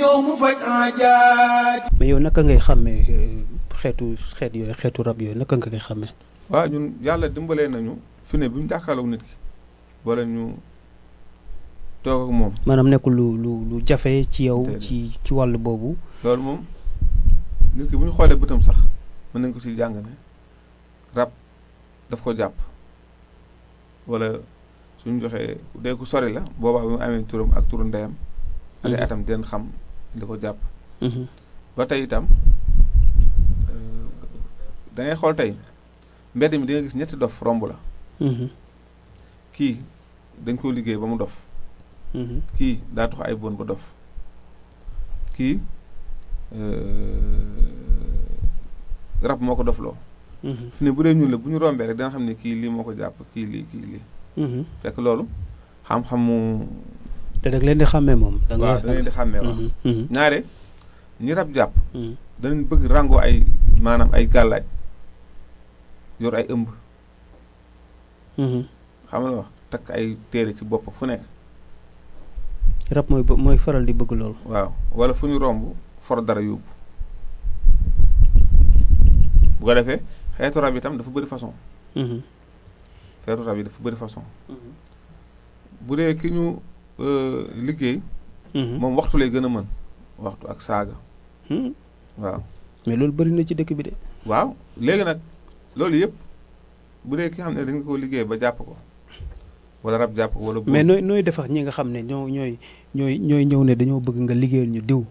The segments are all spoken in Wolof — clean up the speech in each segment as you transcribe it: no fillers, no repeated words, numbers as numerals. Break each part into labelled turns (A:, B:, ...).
A: ñëw mu faj aajaat.
B: mais yow naka ngay xàmmee xeet yooyu xeetu rab yooyu naka nga koy xàmmee.
C: waaw ñun yàlla dimbalee nañu fi ne bi mu jàkkaarloog nit ki wala ñu toog ak moom.
B: maanaam nekkul lu jafe ci yow. ci wàll boobu.
C: loolu moom nit ki bu ñu xoolee bëtam sax mën nañ ko ci jàng ne rab daf ko jàpp wala suñu joxee dee ku sori la boobaa bi mu amee turam ak turu ndeyam. ak ay atam den xam li ko jàpp. ba tey itam da ngay xool tey mbedd mi di nga gis ñetti dof romb la. kii dañ koo liggéey ba mu dof. kii daa tax ay bon ba dof. kii rab moo ko dofloo. fi ne bu dee ñun la bu ñu rombee rek danga xam ne kii lii moo ko jàpp kii lii. fekk loolu xam-xamu.
B: te da leen di xàmmee moom.
C: waaw da leen di xàmmee waaw. ñaare ñi rab jàpp. danañ bëgg ràngoo ay maanaam ay gàllaaj yor ay ëmb. xam nga wax takk ay téere ci bopp fu nekk.
B: rab mooy faral di bëgg loolu.
C: waaw wala fu ñu romb for dara yóbbu. bu ko defee xeetu rab itam dafa bëri façon. xeetu rab yi dafa bëri façon. bu dee ki ñu liggéey. moom waxtu lay gën a mën waxtu ak saaga. waaw.
B: mais loolu bëri na ci dëkk bi de.
C: waaw léegi nag loolu yëpp bu dee ki xam ne dañ ko liggéey ba jàpp ko wala rab jàpp ko wala.
B: mais nooy defax ñi nga xam ne ñooy ñëw ne dañoo bëgg nga liggéeyal ñu diw.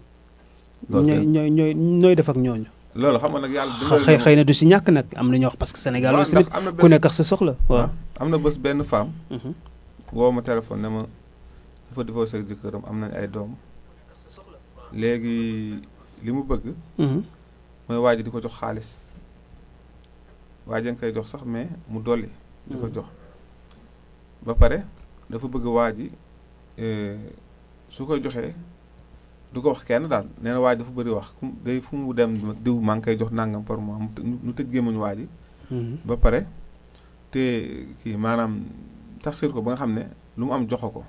B: nooy def ak ñooñu.
C: loolu xam nga nag yàlla.
B: xëy na du si ñàkk nag am na ñoo wax parce que Sénégal aussi tamit ku nekk ak sa soxla. waaw
C: am na bés benn femme. woo ma téléphone ne ma dafa divorcé ak jëkkëram am nañ ay doom léegi li mu bëgg. mooy waa ji di ko jox xaalis waa ji nga koy jox sax mais mu dolli. di ko jox ba pare dafa bëgg waa ji su koy joxee du ko wax kenn daal nee na waa ji dafa bëri wax day fu mu dem diw maa ngi koy jox nangam par mois mu tëj gémmañu waa ji. ba pare te kii maanaam tasir ko ba nga xam ne lu mu am joxo ko.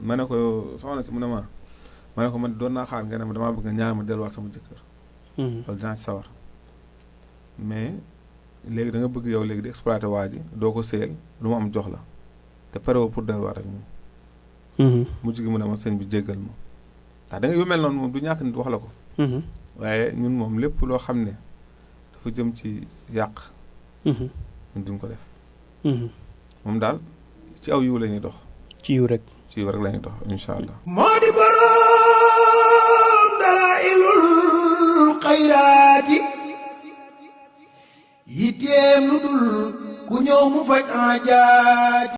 C: ma ne ko soxna si mu ne ma ne ko man doon naa xaar nga ne ma damaa bëgg nga ñaar ma delluwaat sama jëkkër. loolu dinaa ci sawar mais léegi da nga bëgg yow léegi di exploité waa ji doo ko séyal lu mu am jox la te pare woo pour delluwaat ak moom. mujj gi mu ne ma sëñ bi jéggal ma ndax da nga yu mel noonu moom du ñàkk nit wax la ko. waaye ñun moom lépp loo xam ne dafa jëm ci yàq. ñun duñ ko def. moom daal ci aw yiw la ñuy dox.
B: ci yiw rek.
C: ci yiw rek la ñuy dox incha allah.
A: moo di boroom dalaa'ilul xayraati yitteem lu dul ku ñëw mu faj aajaati